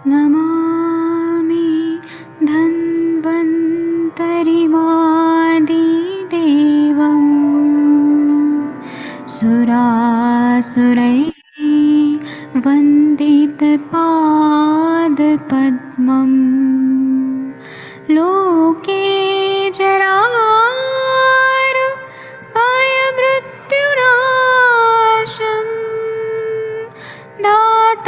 नमामि धन्वन्तरिमादिदेवम् सुरासुरैः वन्दितपादपद्मम् लोके जरामृत्युनाशम् दातारमीशम्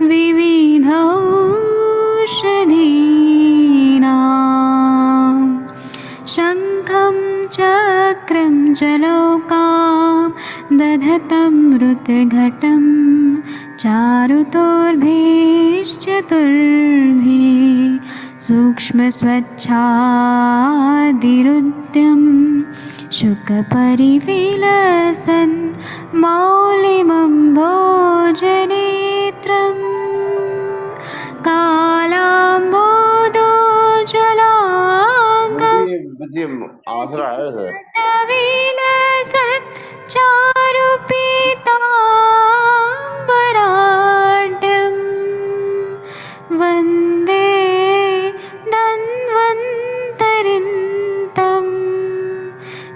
विविधौषधीनां शङ्खं चक्रं जलौकां दधतं मृतघटं चारुतोर्भिश्चतुर्भिः सूक्ष्मस्वच्छादिरुद्यं शुकपरिविलसन् मौलिमम्भोजनेत्रम् कालाम्बोदोज्ज्वलाङ्गं विजय आसरा है सर। विलसत् चारुपीताम्बराढ्यं वन्दे धन्वन्तरिन्तं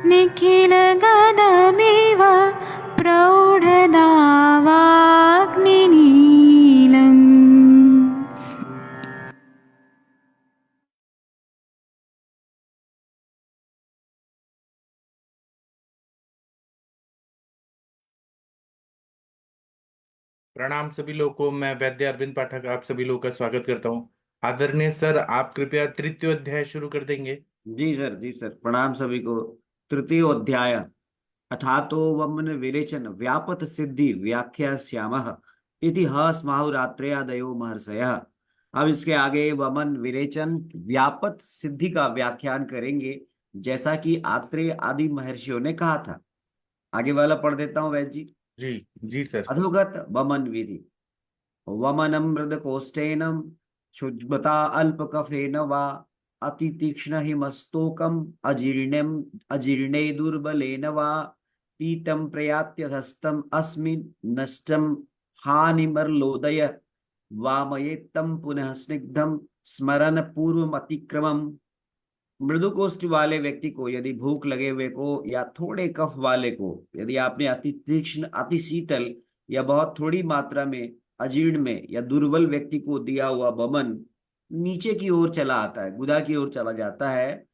निखिलगदमिव प्रौढदावाग्निनीलम्। प्रणाम सभी लोगों को। मैं वैद्य अरविंद पाठक आप सभी लोगों का स्वागत करता हूँ। आदरणीय सर, आप कृपया तृतीय अध्याय शुरू कर देंगे। जी सर प्रणाम सभी को। तृतीय अध्याय अथातो वमन विरेचन व्यापत सिद्धि व्याख्या श्यामः इति स्माहुरात्रेयादयो महर्षयः। अब इसके आगे वमन विरेचन व्यापत सिद्धि का व्याख्यान करेंगे, जैसा कि आत्रेय आदि महर्षियों ने कहा था। आगे वाला पढ़ देता हूँ वैद्य जी। जी जी सर। अधोगत वमन विधि। वमनं मृदकोष्ठेन क्षुज्बता अल्पकफेन वा अतितीक्ष्ण हिमस्तोकम् अजीर्णे दुर्बलेन वा पीतं प्रयात्यधस्तम् अस्मिन् नष्टं हानिमर्लोदय वामयेत्तं पुनः स्निग्धं स्मरन् पूर्वमतिक्रमम्। मृदुकोष्ठ वाले व्यक्ति को यदि भूख लगे हुए को या थोड़े कफ वाले को यदि आपने अति तीक्ष्ण अति शीतल या बहुत थोड़ी मात्रा में अजीर्ण में या दुर्बल व्यक्ति को दिया हुआ वमन नीचे की ओर चला आता है, गुदा की ओर चला जाता है,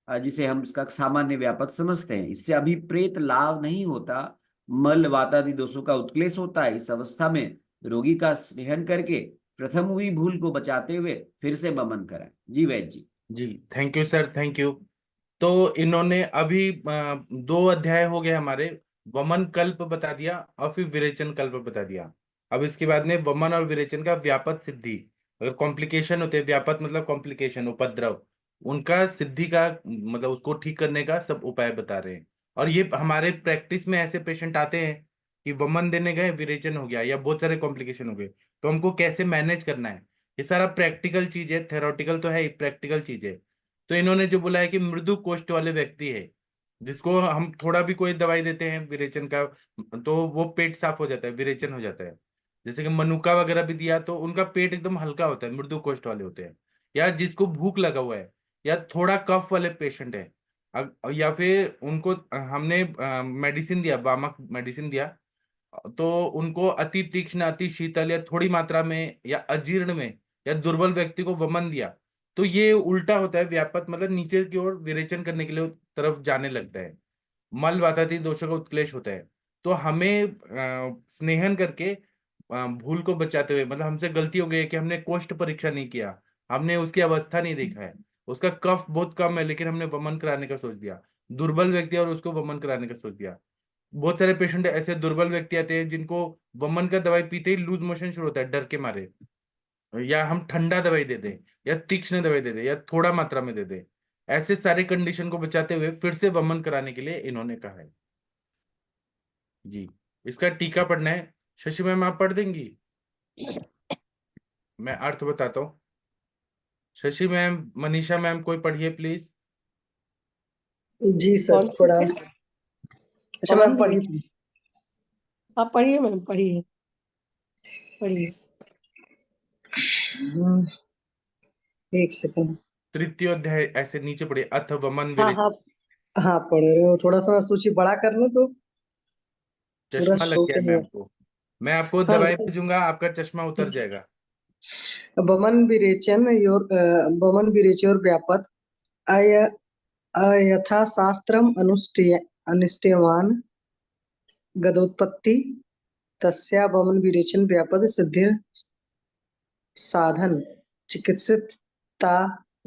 जिसे हम इसका सामान्य व्यापक समझते हैं। इससे अभिप्रेत लाभ नहीं होता, मल वातादि दोषों का उत्क्लेश होता है। इस अवस्था में रोगी का स्नेहन करके प्रथम हुई भूल को बचाते हुए फिर से वमन कराएं। जी वैद्य जी। जी thank you sir, thank you. तो इन्होंने अभी 2 अध्याय हो गए हमारे। वमन कल्प बता दिया और फिर विरेचन कल्प बता दिया। अब इसके बाद में वमन और विरेचन का व्यापत सिद्धि, अगर कॉम्प्लिकेशन होते हैं, व्यापत मतलब कॉम्प्लिकेशन उपद्रव, उनका सिद्धि का मतलब उसको ठीक करने का सब उपाय बता रहे हैं। और ये हमारे प्रैक्टिस में ऐसे पेशेंट आते हैं कि वमन देने गए, विरेचन हो गया या बहुत सारे कॉम्प्लिकेशन हो गए, तो हमको कैसे मैनेज करना है, ये सारा प्रैक्टिकल चीज है। थेरोटिकल तो है, प्रैक्टिकल चीज है। तो इन्होंने जो बोला है कि मृदु कोष्ठ वाले व्यक्ति है, जिसको हम थोड़ा भी कोई दवाई देते हैं विरेचन का, तो वो पेट साफ हो जाता है, विरेचन हो जाता है। जैसे कि मनुका वगैरह भी दिया तो उनका पेट एकदम हल्का होता है, मृदु कोष्ठ वाले होते हैं। या जिसको भूख लगा हुआ है या थोड़ा कफ वाले पेशेंट है, या फिर उनको हमने मेडिसिन दिया, वामक मेडिसिन दिया, तो उनको अति तीक्ष्ण अति शीतल या थोड़ी मात्रा में या अजीर्ण में या दुर्बल व्यक्ति को वमन दिया, तो ये उल्टा होता है, व्यापक मतलब नीचे की ओर विरेचन करने के लिए तरफ जाने लगता है, मल वातादि दोषों का उत्क्लेश होता है। तो हमें स्नेहन करके भूल को बचाते हुए, मतलब हमसे गलती हो गई है कि हमने कोष्ठ परीक्षा नहीं किया, हमने उसकी अवस्था नहीं देखा है, उसका कफ बहुत कम है लेकिन हमने वमन कराने का सोच दिया, दुर्बल व्यक्ति और उसको वमन कराने का सोच दिया। बहुत सारे पेशेंट ऐसे दुर्बल व्यक्ति आते हैं जिनको वमन का दवाई पीते ही लूज मोशन शुरू होता है डर के मारे, या हम ठंडा दवाई दे दें या तीक्ष्ण दवाई दे दें या थोड़ा मात्रा में दे दें। ऐसे सारे कंडीशन को बचाते हुए फिर से वमन कराने के लिए इन्होंने कहा है। जी, इसका टीका पढ़ना है। शशि मैम आप पढ़ देंगी? मैं अर्थ बताता हूँ। शशि मैम, मनीषा मैम, कोई पढ़िए प्लीज। जी सर थोड़ा। अच्छा मैम पढ़िए प्लीज। आप पढ़िए मैम, पढ़िए। पढ़िए। एक सेकंड। तृतीय अध्याय ऐसे नीचे पढ़िए, अथ वमन हाँ विरेचन। हाँ हाँ, पढ़ रहे हो। थोड़ा सा मैं सूची बड़ा कर लूं तो पूरा चश्मा लग शो गया के है लिए। मैं आपको हाँ, दवाई भेजूंगा, आपका चश्मा उतर जाएगा। बमन विरेचयोर व्यापत अय अयथाशास्त्रम अनुष्ठेयमान गदोत्पत्ति तस्या वमन विरेचन व्यापद सिद्धि साधन चिकित्सिता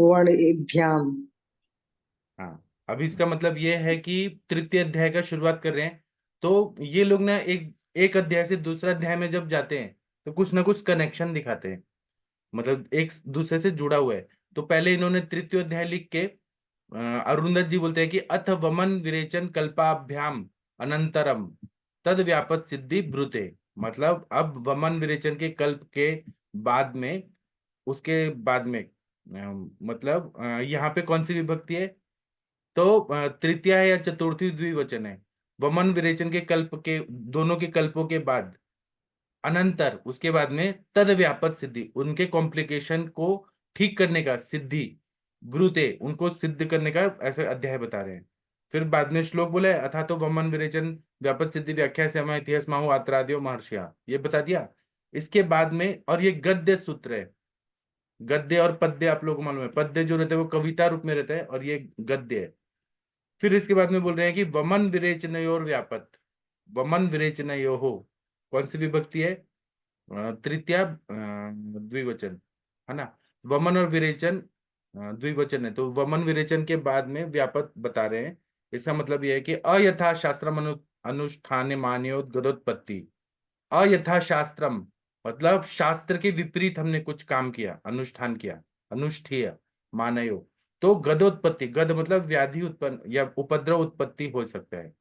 वर्णिध्याम। हाँ, अभी इसका मतलब ये है कि तृतीय अध्याय का शुरुआत कर रहे हैं, तो ये लोग ना एक एक अध्याय से दूसरा अध्याय में जब जाते हैं तो कुछ ना कुछ कनेक्शन दिखाते हैं, मतलब एक दूसरे से जुड़ा हुआ है। तो पहले इन्होंने तृतीय अध्याय लिख के अरुंधत जी बोलते हैं कि अथ वमन विरेचन कल्पाभ्याम अनंतरम तद व्यापत सिद्धि ब्रुते, मतलब अब वमन विरेचन के कल्प के बाद में, उसके बाद में मतलब यहाँ पे कौन सी विभक्ति है, तो तृतीया है या चतुर्थी द्विवचन है। वमन विरेचन के कल्प के, दोनों के कल्पों के बाद, अनंतर उसके बाद में तद व्यापक सिद्धि, उनके कॉम्प्लिकेशन को ठीक करने का, सिद्धि ब्रूते उनको सिद्ध करने का ऐसे अध्याय बता रहे हैं। फिर बाद में श्लोक बोले, अथा तो वमन विरेचन व्यापक सिद्धि व्याख्या से हमारे इतिहास माहू आत्रादियो महर्षिया, ये बता दिया। इसके बाद में, और ये गद्य सूत्र है। गद्य और पद्य आप लोगों को मालूम है, पद्य जो रहता है वो कविता रूप में रहता है और ये गद्य है। फिर इसके बाद में बोल रहे हैं कि वमन विरेचनयोर व्यापत, वमन विरेचनयो हो, कौन सी विभक्ति है, तृतीया द्विवचन है ना। वमन और विरेचन द्विवचन है, तो वमन विरेचन के बाद में व्यापक बता रहे हैं। इसका मतलब यह है कि अयथा शास्त्रम अनुष्ठान मान्योद्गदोत्पत्ति। अयथा शास्त्रम मतलब शास्त्र के विपरीत हमने कुछ काम किया, अनुष्ठान किया, अनुष्ठेय मानयो। तो गदोत्पत्ति, गद मतलब व्याधि उत्पन्न या उपद्रव उत्पत्ति हो सकता है।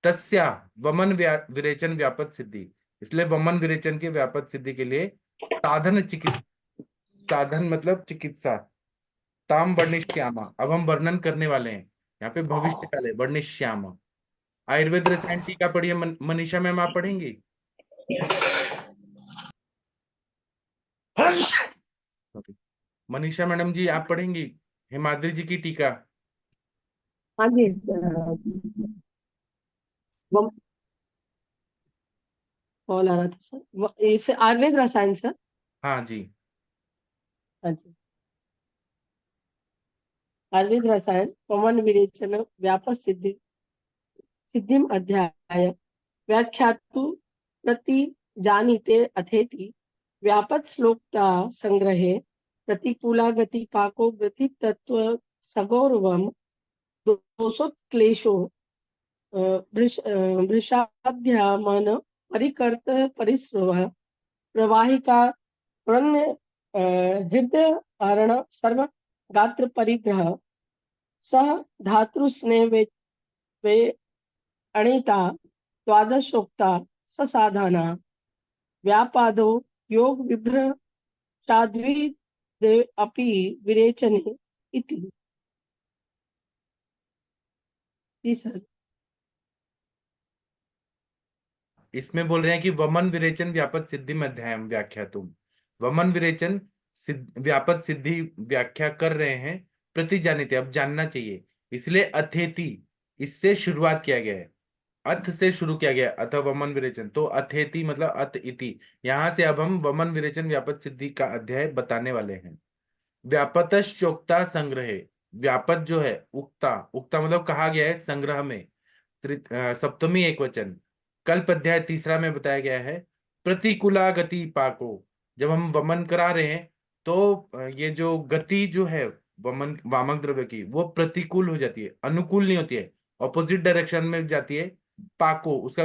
तस्या वमन विरेचन व्यापक सिद्धि, इसलिए वमन विरेचन के व्यापक सिद्धि के लिए साधन चिकित्सा, साधन मतलब चिकित्सा, ताम वर्णिष्यामा, अब हम वर्णन करने वाले हैं, यहाँ पे भविष्य काल है, वर्णिष्यामा। आयुर्वेद रसायन टीका पढ़िए, मनीषा मैम आप पढ़ेंगी। मनीषा मैडम जी आप पढ़ेंगी हिमाद्री जी की टीका। हाँ जी। कॉल आ रहा था सर, इसे आयुर्वेद रसायन सर। हाँ जी। हाँ जी, आयुर्वेद रसायन वमन विरेचन व्यापक सिद्धि सिद्धिम अध्याय व्याख्यातु प्रति जानीते अथेति व्यापक श्लोकता संग्रहे प्रतिकूला गति पाको गति तत्व सगौरवम दोषोत्क्लेशो वृषाध्यामन परिकर्त परिस्रव प्रवाहिका प्रणय हृदय हरण सर्व गात्र परिग्रह सह धातृस्नेह वे अणिता द्वादशोक्ता ससाधाना व्यापादो योग विभ्रष्टाद्वि अपि विरेचने इति। जी सर। इसमें बोल रहे हैं कि वमन विरेचन व्यापक सिद्धि में अध्याय व्याख्या तुम, वमन विरेचन व्यापक सिद्धि व्याख्या कर रहे हैं। प्रति जानिते अब जानना चाहिए, इसलिए अथेति इससे शुरुआत किया गया है, अथ से शुरू किया गया, अथ वमन विरेचन, तो अथेति मतलब अथ इति। यहां से अब हम वमन विरेचन व्यापक सिद्धि का अध्याय बताने वाले हैं। व्यापतश्चोक्ता संग्रहे, व्यापक जो है उक्ता, उक्ता मतलब कहा गया है, संग्रह में सप्तमी एक वचन, कल्प अध्याय तीसरा में बताया गया है। प्रतिकूला गति पाको, जब हम वमन करा रहे हैं तो ये जो गति जो है वमन वामक द्रव्य की, वो प्रतिकूल हो जाती है, अनुकूल नहीं होती है, ऑपोजिट डायरेक्शन में जाती है। पाको उसका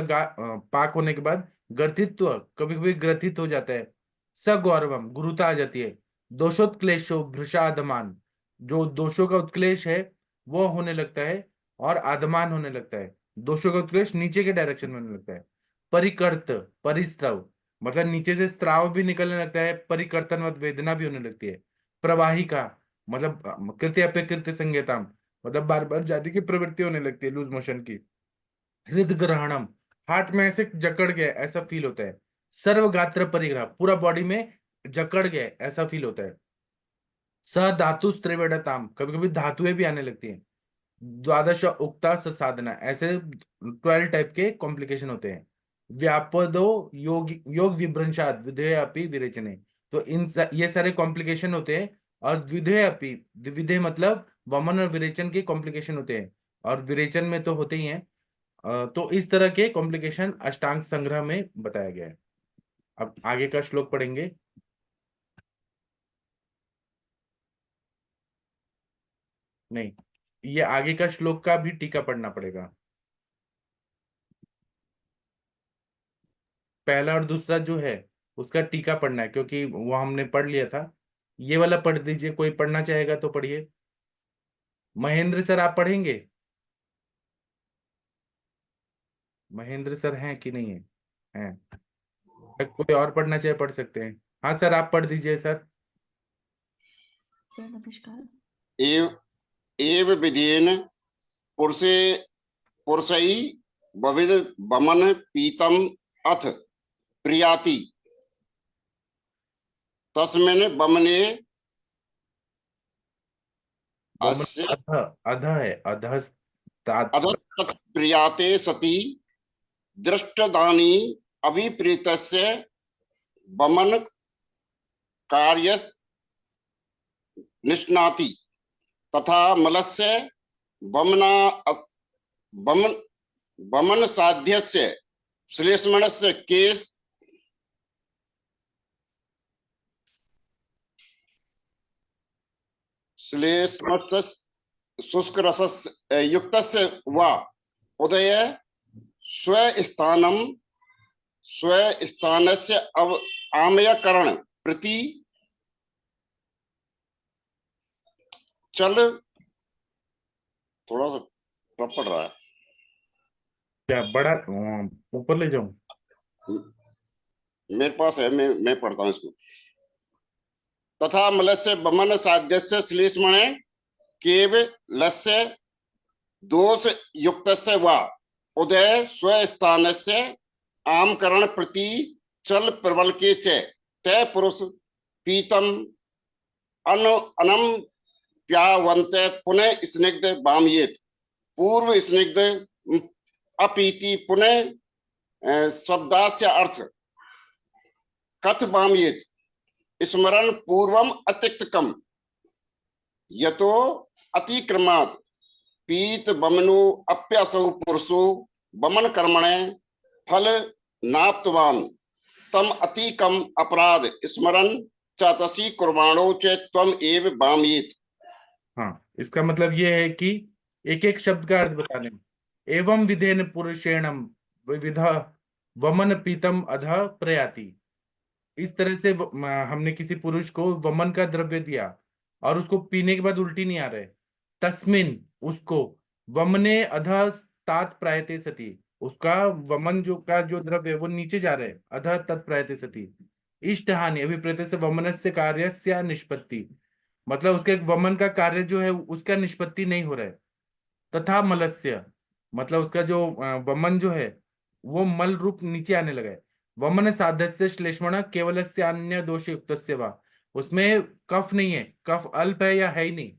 पाक होने के बाद ग्रथित्व, कभी कभी ग्रथित हो जाता है। सगौरवम गुरुता आ जाती है। दोषोत्क्लेशो भृषाधमान, जो दोषों का उत्क्लेश है वो होने लगता है और आदमान होने लगता है, दोषों का उत्क्लेश नीचे के डायरेक्शन में होने लगता है। परिकर्त परिस्राव मतलब नीचे से स्राव भी निकलने लगता है, परिकर्तनवत वेदना भी होने लगती है। प्रवाहिका मतलब कृत्य अपेकृत्य संज्ञताम, मतलब बार बार जाति की प्रवृत्ति होने लगती है, लूज मोशन की। हृदय ग्रहणम, हार्ट में ऐसे जकड़ गया ऐसा फील होता है। सर्वगात्र परिग्रह, पूरा बॉडी में जकड़ गया ऐसा फील होता है। स धातु त्रिवेणताम, कभी कभी धातुएं भी आने लगती हैं। द्वादश उक्ता साधना, ऐसे 12 टाइप के कॉम्प्लिकेशन होते हैं। व्यापदो योग योग विभ्रंशाद विधेय अपि विरेचने, तो ये सारे कॉम्प्लिकेशन होते हैं। और विधेय अपि, विधेय मतलब वमन और विरेचन के कॉम्प्लिकेशन होते हैं, और विरेचन में तो होते ही हैं। तो इस तरह के कॉम्प्लिकेशन अष्टांग संग्रह में बताया गया है। अब आगे का श्लोक पढ़ेंगे। नहीं, ये आगे का श्लोक का भी टीका पढ़ना पड़ेगा। पहला और दूसरा जो है उसका टीका पढ़ना है, क्योंकि वो हमने पढ़ लिया था। ये वाला पढ़ दीजिए, कोई पढ़ना चाहेगा तो पढ़िए। महेंद्र सर आप पढ़ेंगे? महेंद्र सर हैं कि नहीं है? हैं। कोई और पढ़ना चाहे पढ़ सकते हैं। हाँ सर, आप पढ़ दीजिए सर। एव एव विधेन पुरुषे पुरुषई बविद बमन पीतम अथ प्रियाति तस्मिन् बमने अस्य अध अध है, अधः प्रियाते सति दृष्टदानी अभिप्रेतस्य बमन कार्य निष्णाति तथा मलस्य बमना बमन बमन साध्यस्य श्लेष्मणस्य केश श्लेष्मस्य शुष्क रस युक्तस्य वा उदय स्वस्थानस्य आमयकरण प्रति चल, थोड़ा सा टफ पड़ रहा है क्या बड़ा ऊपर ले जाऊं? मेरे पास है, मैं पढ़ता हूं इसको। तथा मलस्य बमन साध्यस्य श्लेष्मणे केव लस्य दोष युक्तस्य वा उदय स्वस्थानस्य आमकरण प्रति चल प्रबल के च तय पुरुष पीतम अनम प्यावंत पुनः स्निग्ध बामयेत पूर्व स्निग्ध अपीति पुनः शब्दास्य अर्थ कथ बामयेत स्मरण पूर्वम अतिक्तकम यतो अतिक्रमात् पीत बमनो अप्यसौ पुरुषो बमन कर्मणे फल नाप्तवान तम अतिकम अपराध स्मरण चातसी कुर्बाणो च त्वम एव बामयेत। हाँ, इसका मतलब ये है कि एक एक शब्द का अर्थ बता लें। एवं विधेन पुरुषेणम विविधा वमन पीतम अधः प्रयाति, इस तरह से हमने किसी पुरुष को वमन का द्रव्य दिया और उसको पीने के बाद उल्टी नहीं आ रहे। तस्मिन, उसको, वमने अधः तात प्रायते सती, उसका वमन जो द्रव्य है वो नीचे जा रहे, अधः तत् प्रायते सती। इष्ट हानि अभिप्रेत से वमनस्य कार्यस्य निष्पत्ति, मतलब उसके वमन का कार्य जो है उसका निष्पत्ति नहीं हो रहा है। तथा मलस्य, मतलब उसका जो वमन जो है वो मल रूप नीचे आने लगा है। वमन साधस्य श्लेष्मण केवलस्य अन्य दोष युक्तस्य वा, उसमें कफ नहीं है, कफ अल्प है या है ही नहीं,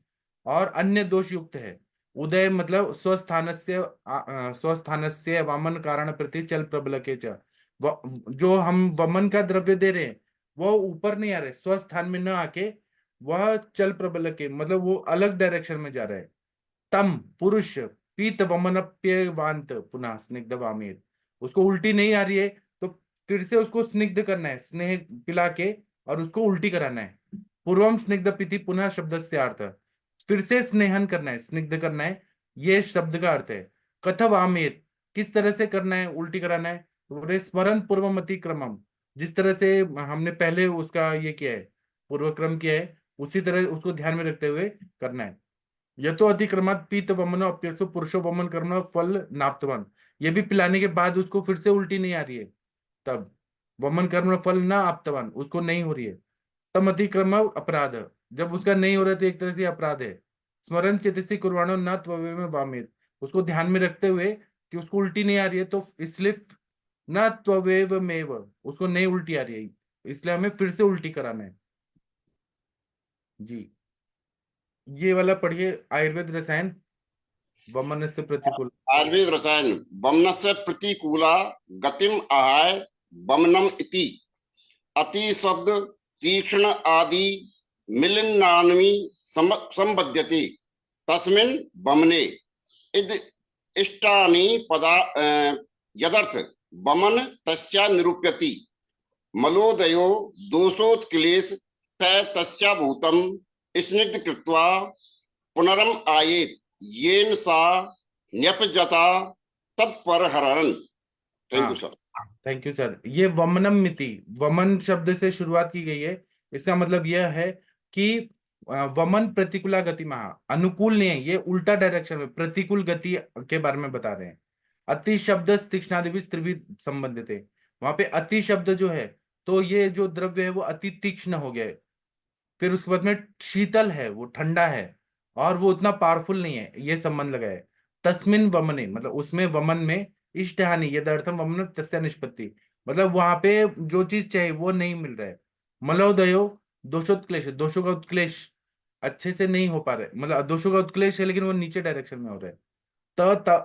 और अन्य दोष युक्त है। उदय मतलब स्वस्थानस्य वामन कारण प्रति चल प्रबल के च, जो हम वमन का द्रव्य दे रहे हैं वो ऊपर नहीं आ रहे, स्वस्थान में न आके वह चल प्रबल के मतलब वो अलग डायरेक्शन में जा रहा है। तम पुरुष पीत वमनप्यवांत पुनः स्निग्ध वामेत, उसको उल्टी नहीं आ रही है तो फिर से उसको स्निग्ध करना है, स्नेह पिला के और उसको उल्टी कराना है। पूर्वम स्निग्ध पीति पुनः शब्द से अर्थ, फिर से स्नेहन करना है, स्निग्ध करना है, ये शब्द का अर्थ है। कथ वामेत, किस तरह से करना है, उल्टी कराना है। तो स्मरण पूर्वमति क्रमम, जिस तरह से हमने पहले उसका ये किया है, पूर्व क्रम किया है, उसी तरह उसको ध्यान में रखते हुए करना है। यतो अतिक्रमात् पीत वमनो अप्यसो पुरुषो वमन कर्म फल नाप्तवान, ये भी पिलाने के बाद उसको फिर से उल्टी नहीं आ रही है, तब वमन कर्म फल न आप्तवान, उसको नहीं हो रही है। तम अतिक्रम अपराध, जब उसका नहीं हो रहा तो एक तरह से अपराध है। स्मरण चेतसी कुर्बाणो न त्वमेव वामेत, उसको ध्यान में रखते हुए कि उसको उल्टी नहीं आ रही है तो इसलिए न त्ववेव मेव, उसको नहीं उल्टी आ रही है, इसलिए हमें फिर से उल्टी कराना है। जी, ये वाला पढ़िए, आयुर्वेद रसायन, वमन से प्रतिकूल। आयुर्वेद रसायन वमनस्य प्रतिकूला गतिम आहाय वमनम इति। अति शब्द तीक्ष्ण आदि मिलिन्नान्वी संबध्यते तस्मिन् वमने इद इष्टानि पदा यदर्थ वमन तस्या निरूप्यति मलोदयो दोषोत्क्लेश तय तस्या भूतम स्निग्ध कृत्वा पुनरम आयेत येन सा न्यपजता तत्परहरन्। Thank you sir. Thank you sir. ये वमनम मिति, वमन शब्द से शुरुआत की गई है। इसका मतलब यह है कि वमन प्रतिकूला गति महा, अनुकूल नहीं है, ये उल्टा डायरेक्शन में प्रतिकूल गति के बारे में बता रहे हैं। अति शब्द तीक्ष्णादि भी त्रिविध संबंधित है, वहां पे अति शब्द जो है, तो ये जो द्रव्य है वो अति तीक्ष्ण हो गया है। फिर उसके बाद में शीतल है, वो ठंडा है, और वो उतना पावरफुल नहीं है, ये संबंध लगा है। तस्मिन वमने, मतलब उसमें वमन में इष्ट हानि यदर्थम वमन तस्या निष्पत्ति, मतलब वहां पे जो चीज चाहिए वो नहीं मिल रहा है। मलोदयो दोषोत्क्लेश, दोषों का उत्क्लेश अच्छे से नहीं हो पा रहे, मतलब दोषों का उत्क्लेश है लेकिन वो नीचे डायरेक्शन में हो रहा है।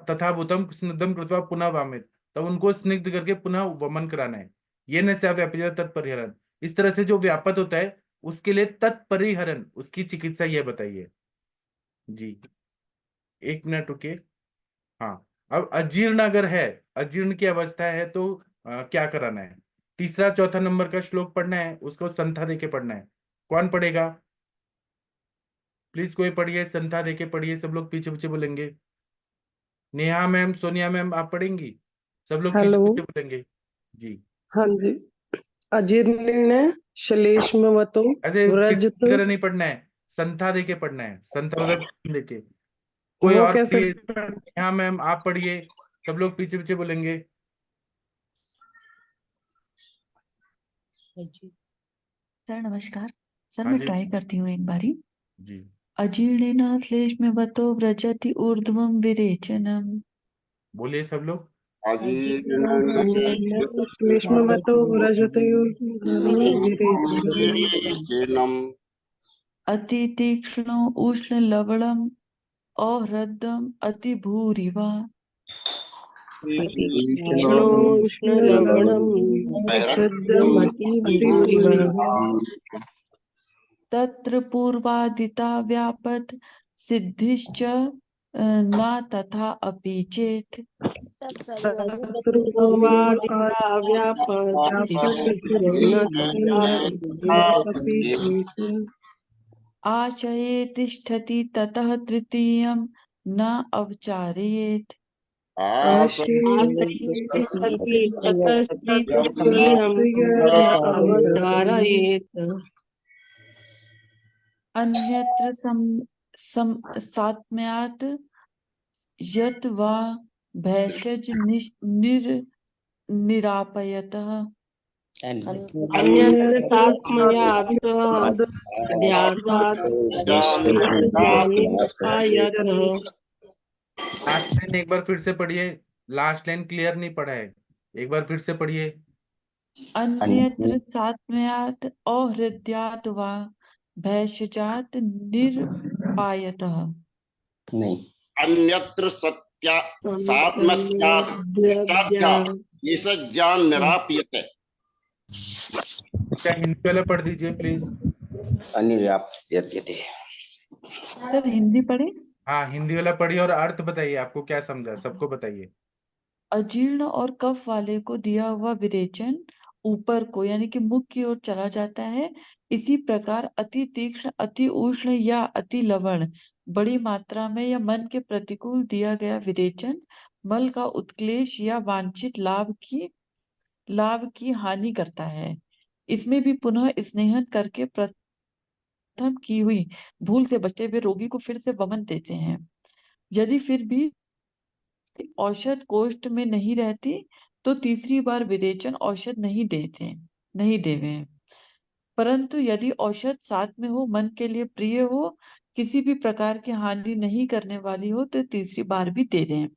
तथा भूतम स्निग्धम कृत्वा पुनः वामित, तब उनको स्निग्ध करके पुनः वमन कराना है। ये न व्यापक तत्परिहरण, इस तरह से जो व्यापत होता है उसके लिए तत्परिहरण, उसकी चिकित्सा ये बताइए। जी, एक मिनट रुकिए। हाँ, अब अजीर्ण अगर है, अजीर्ण की अवस्था है तो क्या कराना है? तीसरा चौथा नंबर का श्लोक पढ़ना है, उसको संथा देके पढ़ना है। कौन पढ़ेगा? प्लीज कोई पढ़िए, संथा देके पढ़िए, सब लोग पीछे पीछे बोलेंगे। नेहा मैम, सोनिया मैम, आप पढ़ेंगी? सब लोग पीछे हेलो। पीछे बोलेंगे। जी, हाँ जी। अजीर्ण श्लेष्मवतो ऐसे चिट्ठी व्रजत। की तरह नहीं पढ़ना है, संथा देके पढ़ना है, संथा मतलब देके। कोई वो और कैसे? पढ़िए। हाँ मैम, आप पढ़िए, सब लोग पीछे पीछे बोलेंगे। सर नमस्कार। सर हाँ मैं जी। ट्राई करती हूँ एक बारी। जी, अजीर्णेन श्लेष्मवतो व्रजति ऊर्ध्वं विरेचनम्। बोलिए सब लोग। श्लेष्मवतो व्रजत अति तीक्ष्णो उष्ण लवणम् औहृदम् अति भूरिवा। उष्ण लवणम तत्र पूर्वादिता व्यापत सिद्धिश्च न तथा अपि चेत्। आचये तिष्ठति ततः तृतीयं न अवचारयेत्। अन्यत्र सात्म्यात् यत् वा भैषज निरापयतः। लास्ट लाइन एक बार फिर से पढ़िए, लास्ट लाइन क्लियर नहीं पढ़ा है, एक बार फिर से पढ़िए। अन्यत्र सात्म्यात् औहृद्यात् वा भैषजात् निरपायतः। नहीं, अन्यत्र सत्या सात्मत्यात् इष्टाभ्यात् येषज्ञान निराप्यते। क्या हिंदी वाला पढ़ दीजिए प्लीज। अनिर्याप्यते। सर हिंदी पढ़े। हाँ, हिंदी वाला पढ़िए और अर्थ बताइए, आपको क्या समझा सबको बताइए। अजीर्ण और कफ वाले को दिया हुआ विरेचन ऊपर को यानी कि मुख की ओर चला जाता है। इसी प्रकार अति तीक्ष्ण, अति उष्ण या अति लवण बड़ी मात्रा में या मन के प्रतिकूल दिया गया विरेचन मल का उत्क्लेश या वांछित लाभ की हानि करता है। इसमें भी पुनः स्नेहन करके प्रथम की हुई भूल से बचते हुए रोगी को फिर से वमन देते हैं। यदि फिर भी औषध कोष्ठ में नहीं रहती तो तीसरी बार विरेचन औषध नहीं देवे। परंतु यदि औषध साथ में हो, मन के लिए प्रिय हो, किसी भी प्रकार की हानि नहीं करने वाली हो तो तीसरी बार भी दे दें।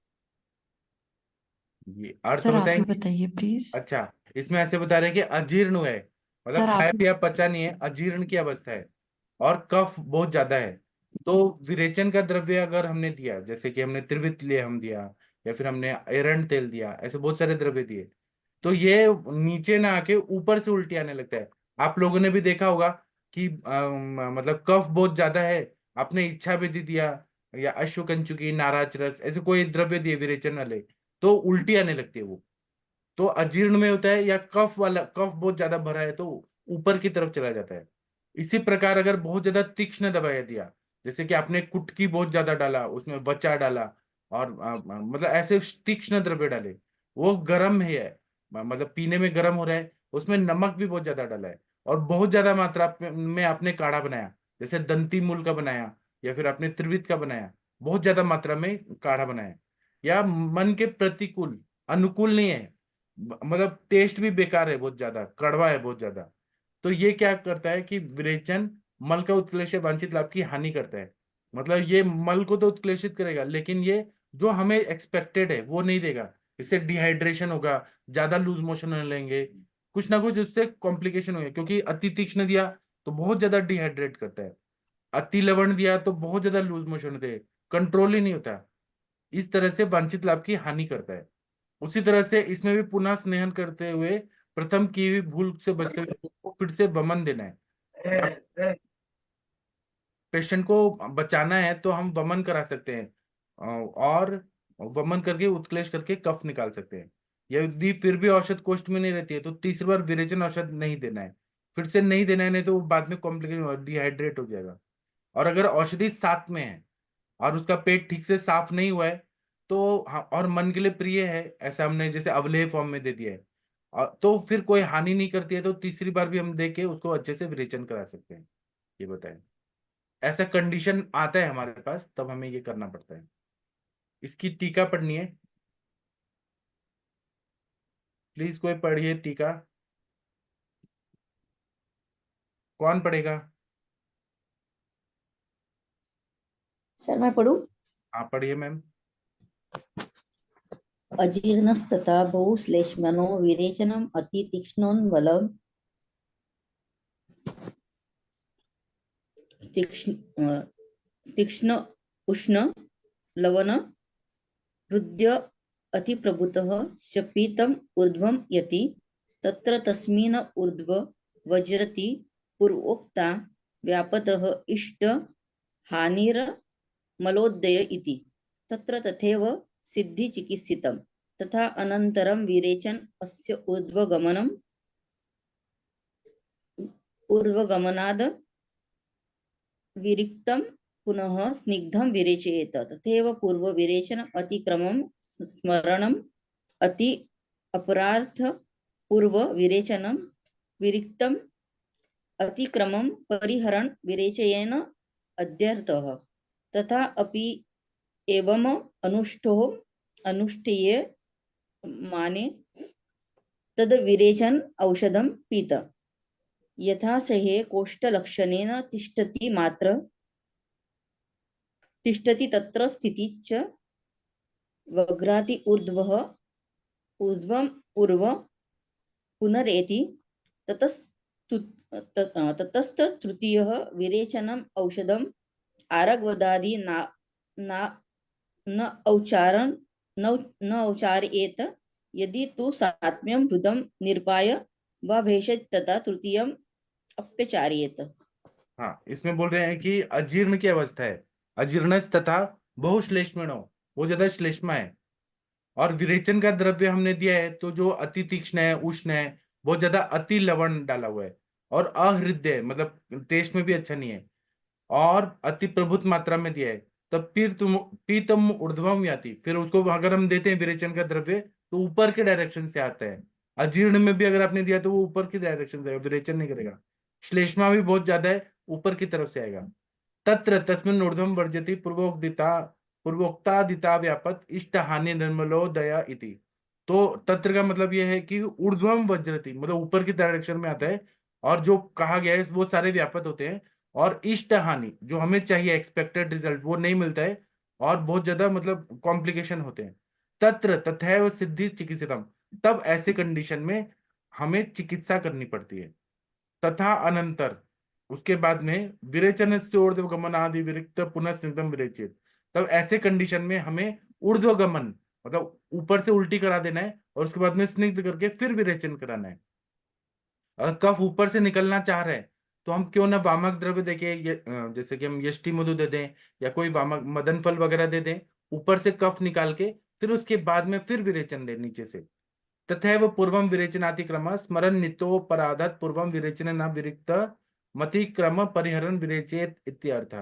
ये अर्थ सर आप ही बताएंगे। बताइए प्लीज। अच्छा, इसमें ऐसे बता रहे हैं कि अजीर्ण है, मतलब सर आप खाया ही। पिया पचा नहीं है, अजीर्ण की अवस्था है, और कफ बहुत ज्यादा है। तो विरेचन का द्रव्य अगर हमने दिया, जैसे कि हमने त्रिवित हम दिया, या फिर हमने एरंड तेल दिया, ऐसे बहुत सारे द्रव्य दिए, तो ये नीचे ना आके ऊपर से उल्टी आने लगता है। आप लोगों ने भी देखा होगा कि मतलब कफ बहुत ज्यादा है, आपने इच्छा भी दे दिया, या अश्वकंचुकी, नाराज रस, ऐसे कोई द्रव्य दिए विरेचन वाले, तो उल्टी आने लगती है वो। तो अजीर्ण में होता है, या कफ वाला, कफ बहुत ज्यादा भरा है तो ऊपर की तरफ चला जाता है। इसी प्रकार अगर बहुत ज्यादा तीक्ष्ण दबाया दिया, जैसे कि आपने कुटकी बहुत ज्यादा डाला, उसमें वचा डाला, और मतलब ऐसे तीक्ष्ण द्रव्य डाले, वो गर्म है, मतलब पीने में गर्म हो रहा है, उसमें नमक भी बहुत ज्यादा डाला है, और बहुत ज्यादा मात्रा में आपने काढ़ा बनाया, जैसे दंती मूल का बनाया, या फिर आपने त्रिवित का बनाया, बहुत ज्यादा मात्रा में काढ़ा बनाया, या मन के प्रतिकूल, अनुकूल नहीं है, मतलब टेस्ट भी बेकार है, बहुत ज्यादा कड़वा है, बहुत ज्यादा, तो ये क्या करता है कि विरेचन मल का उत्क्लेश वांछित लाभ की हानि करता है। मतलब ये मल को तो उत्क्लेशित करेगा, लेकिन ये जो हमें एक्सपेक्टेड है वो नहीं देगा। इससे डिहाइड्रेशन होगा, ज्यादा लूज मोशन होने लगेंगे, कुछ ना कुछ उससे कॉम्प्लिकेशन होगा, क्योंकि अति तीक्ष्ण दिया तो बहुत ज्यादा डिहाइड्रेट करता है, अति लवण दिया तो बहुत ज्यादा लूज मोशन होते हैं, कंट्रोल ही नहीं होता, इस तरह से वांछित लाभ की हानि करता है। उसी तरह से इसमें भी पुनः स्नेहन करते हुए प्रथम की हुई भूल से बचते हुए उसको फिर से वमन देना है। पेशेंट को बचाना है तो हम वमन करा सकते हैं, और वमन करके उत्क्लेश करके कफ निकाल सकते हैं। यदि फिर भी औषध कोष्ठ में नहीं रहती है तो तीसरी बार विरेचन औषध नहीं देना है, फिर से नहीं देना है, नहीं तो वो बाद में कॉम्प्लिकेशन, डिहाइड्रेट हो जाएगा। और अगर औषधि साथ में है और उसका पेट ठीक से साफ नहीं हुआ है, तो और मन के लिए प्रिय है, ऐसा हमने जैसे अवलेह फॉर्म में दे दिया है, और तो फिर कोई हानि नहीं करती है, तो तीसरी बार भी हम दे के उसको अच्छे से विरेचन करा सकते हैं। ये बताएं, ऐसा कंडीशन आता है हमारे पास, तब हमें ये करना पड़ता है। इसकी टीका पढ़नी है, प्लीज कोई पढ़िए टीका। कौन पढ़ेगा? सर मैं पढ़ूं? आप पढ़िए मैम। अजीर्णस्तथा बहुश्लेष्मनो विरेचनम् अतितीक्ष्णोन्बलं तीक्ष्ण उष्ण लवण हृदय अतिप्रभुतः च पीतम् ऊर्ध्वं यति तत्र तस्मिन् ऊर्ध्व वज्रति पूर्वोक्ता व्यापतः इष्ट हानिर मलोदय इति तत्र तथैव सिद्धि चिकित्सितम् तथा अनन्तरं विरेचन अस्य ऊर्ध्वगमनाद् विरिक्तं पुनः स्निग्धं विरेचयेत तथैव पूर्व विरेचन अतिक्रमं स्मरणम् अति अपरार्थ पूर्व विरेचनं विरिक्तं अतिक्रमं परिहरण विरेचयेन अध्यर्थः तथा अपि एवं अनुष्ठेये माने तद विरेचन औषधं पीत यथा सहे कोष्ठलक्षणेन तिष्ठति तत्र स्थिति च वग्राति ऊर्ध्वं पूर्व पुनरेति ततस्त तृतीयः विरेचनम् औषधम् आरग्वदादि न औचारयेत यदि तु सात्म्यं हृदं निरपाय वा भेषज तथा तृतीयम् अप्यचारयेत। हाँ, इसमें बोल रहे हैं कि अजीर्ण की अवस्था है, अजीर्णस तथा बहुश्लेष्मणो, वो ज्यादा श्लेष्मा है, और विरेचन का द्रव्य हमने दिया है तो जो अति तीक्ष्ण है, उष्ण है, बहुत ज्यादा अति लवण डाला हुआ है, और अहृदय मतलब टेस्ट में भी अच्छा नहीं है, और अति प्रभुत मात्रा में दिया है, तब फिर तुम पीतम ऊर्ध्वम याति, फिर उसको अगर हम देते हैं विरेचन का द्रव्य तो ऊपर के डायरेक्शन से आता है। अजीर्ण में भी अगर आपने दिया तो वो ऊपर की डायरेक्शन से आएगा, विरेचन नहीं करेगा। श्लेष्मा भी बहुत ज्यादा है, ऊपर की तरफ से आएगा। तत्र तस्मिन् ऊर्ध्वं वर्जति पूर्वोक्तादिता व्यापत इष्ट हानि निर्मलोदया इति। तो तत्र का मतलब यह है कि ऊर्ध्वम वज्रति मतलब ऊपर की डायरेक्शन में आता है, और जो कहा गया है वो सारे व्यापक होते हैं, और इष्ट हानि जो हमें चाहिए एक्सपेक्टेड रिजल्ट वो नहीं मिलता है, और बहुत ज्यादा मतलब कॉम्प्लिकेशन होते हैं। तत्र तथैव सिद्धि चिकित्सितम, तब ऐसे कंडीशन में हमें चिकित्सा करनी पड़ती है। तथा अनंतर, उसके बाद में विरेचन से ऊर्ध्वगमन आदि विरिक्त पुनः स्निग्धम विरेचित, तब ऐसे कंडीशन में हमें ऊर्ध्वगमन मतलब ऊपर से उल्टी करा देना है और उसके बाद में स्निग्ध करके फिर विरेचन कराना है। अगर कफ ऊपर से निकलना चाह रहा है तो हम क्यों ना वामक द्रव्य देके जैसे कि हम यष्टि मधु दे दें या कोई वामक मदन फल वगैरह दे दें, ऊपर से कफ निकाल के फिर उसके बाद में फिर विरेचन दें नीचे से। तथैव पूर्वम विरेचनातिक्रम स्मरण नितोपराधात पूर्वम विरेचन न विरिक्त मतिक्रम परिहरण विरेचेत इत्यर्थ।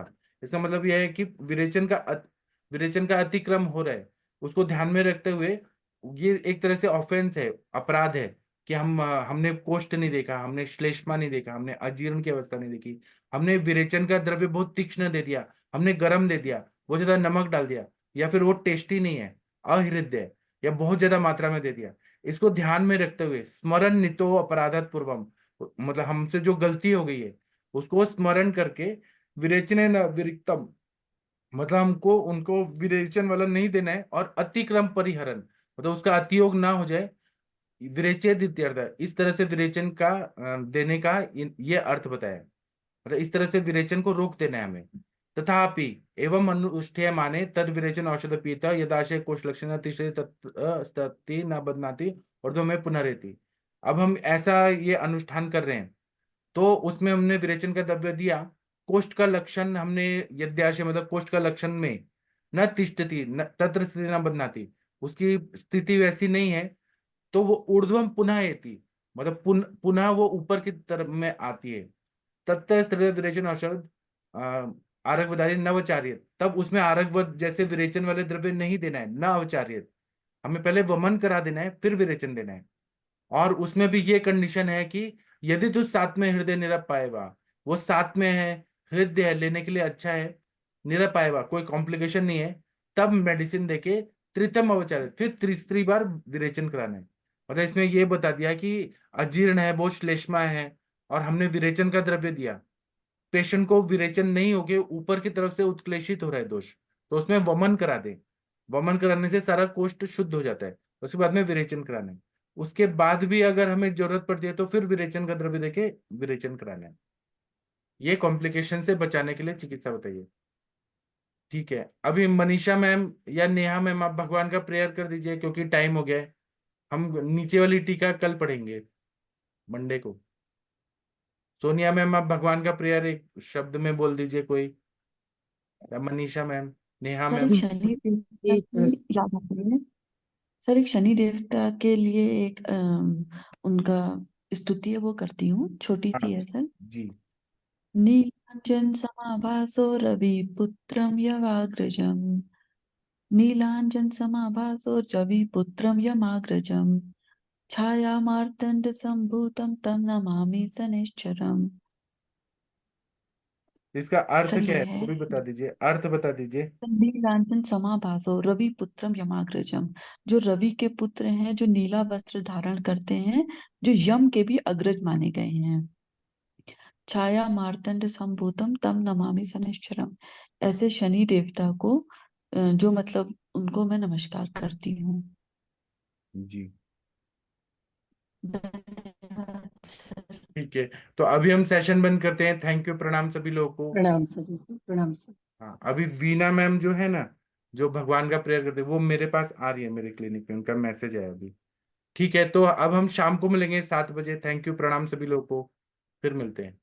इसका मतलब यह है कि विरेचन का अतिक्रम हो रहा है, उसको ध्यान में रखते हुए ये एक तरह से ऑफेंस है, अपराध है कि हमने कोष्ठ नहीं देखा, हमने श्लेष्मा नहीं देखा, हमने अजीर्ण की अवस्था नहीं देखी, हमने विरेचन का द्रव्य बहुत तीक्ष्ण दे दिया, हमने गर्म दे दिया, बहुत ज्यादा नमक डाल दिया, या फिर वो टेस्टी नहीं है, अहृदय है, या बहुत ज्यादा मात्रा में दे दिया। इसको ध्यान में रखते हुए स्मरण नितो अपराधात पूर्वम, मतलब हमसे जो गलती हो गई है उसको स्मरण करके विरेचने न विरिक्तम, मतलब हमको उनको विरेचन वाला नहीं देना है, और अतिक्रम परिहरण मतलब उसका अतियोग ना हो जाए, विरेचेत इत्यर्थ, इस तरह से विरेचन का देने का ये अर्थ बताया, मतलब इस तरह से विरेचन को रोक देना है हमें। तथापि एवं अनुष्ठेय माने तद विरेचन औषध पीता यदाशय कोश लक्षण तिष्ठति न बदनाति और दो में पुनरेति। अब हम ऐसा ये अनुष्ठान कर रहे हैं तो उसमें हमने विरेचन का द्रव्य दिया, कोष्ठ का लक्षण हमने यद्याशय मतलब कोष्ठ का लक्षण में न तिष्ठति न तत्र स्थिति न बदनाति, उसकी स्थिति वैसी नहीं है तो वो ऊर्ध्वम पुनः एति, मतलब पुनः वो ऊपर की तरफ में आती है। तत्त विरेचन औषध आरगवदारी नवचार्य, तब उसमें आरगवत जैसे विरेचन वाले द्रव्य नहीं देना है, न अवचार्य, हमें पहले वमन करा देना है फिर विरेचन देना है। और उसमें भी ये कंडीशन है कि यदि तू साथ में हृदय निरप पाएगा, वो साथ में है, हृदय है, लेने के लिए अच्छा है, निरप पाएगा, कोई कॉम्प्लिकेशन नहीं है, तब मेडिसिन देके त्रितम अवचार फिर तीसरी बार विरेचन कराना है। मतलब इसमें ये बता दिया कि अजीर्ण है, बहुत श्लेष्मा है, और हमने विरेचन का द्रव्य दिया, पेशेंट को विरेचन नहीं होके ऊपर की तरफ से उत्क्लेशित हो रहा है दोष, तो उसमें वमन करा दे, वमन कराने से सारा कोष्ठ शुद्ध हो जाता है, उसके बाद में विरेचन कराना है। उसके बाद भी अगर हमें जरूरत पड़ती है तो फिर विरेचन का द्रव्य देके विरेचन कराना है। ये कॉम्प्लिकेशन से बचाने के लिए चिकित्सा बताइए। ठीक है, अभी मनीषा मैम या नेहा मैम आप भगवान का प्रेयर कर दीजिए क्योंकि टाइम हो गया है। हम नीचे वाली टीका कल पढ़ेंगे मंडे को। सोनिया मैम आप भगवान का प्रेयर एक शब्द में बोल दीजिए कोई, या Manisha ma'am, Neha sir ma'am. एक शनि देवता की याद आ रही है। सर एक शनि देवता के लिए एक उनका स्तुति है, वो करती हूँ, छोटी सी हाँ है सर। जी। नीलांजन समाभासो रवि पुत्रम यवाग्रजम, नीलांजन समाभासो रवि पुत्रम यमाग्रजम, छाया मार्तंड संभूतम तम नमामि शनैश्चरम। इसका अर्थ सर क्या ये है है वो भी बता दीजिए, अर्थ बता दीजिए। नीलांजन समाभासो रवि पुत्रम यमाग्रजम, जो रवि के पुत्र हैं, जो नीला वस्त्र धारण करते हैं, जो यम के भी अग्रज माने गए हैं। छाया मार्तंड संभूतम तम नमामि शनैश्चरम, ऐसे शनि देवता को जो मतलब उनको मैं नमस्कार करती हूँ। जी धन्यवाद सर। ठीक है, तो अभी हम सेशन बंद करते हैं। थैंक यू, प्रणाम सभी लोगों को। प्रणाम सर, प्रणाम सर। हाँ, अभी वीना मैम जो है ना, जो भगवान का प्रेयर करते हैं, वो मेरे पास आ रही है मेरे क्लिनिक में, उनका मैसेज है अभी। ठीक है, तो अब हम शाम को मिलेंगे 7 बजे। थैंक यू, प्रणाम सभी लोगों को, फिर मिलते हैं।